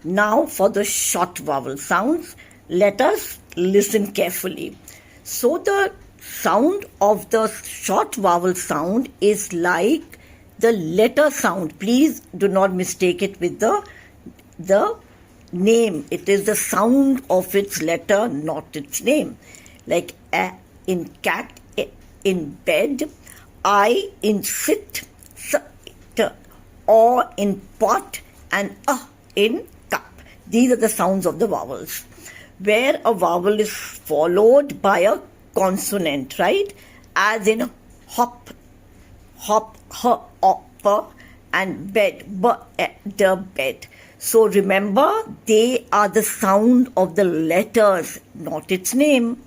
Now for the short vowel sounds, let us listen carefully. So the sound of the short vowel sound is like the letter sound. Please do not mistake it with the name. It is the sound of its letter, not its name. Like a in cat, in bed, I in sit, or in pot, and in cup. These are the sounds of the vowels. Where a vowel is followed by a consonant, right? As in hop, hop, and bed, the bed. So remember, they are the sound of the letters, not its name.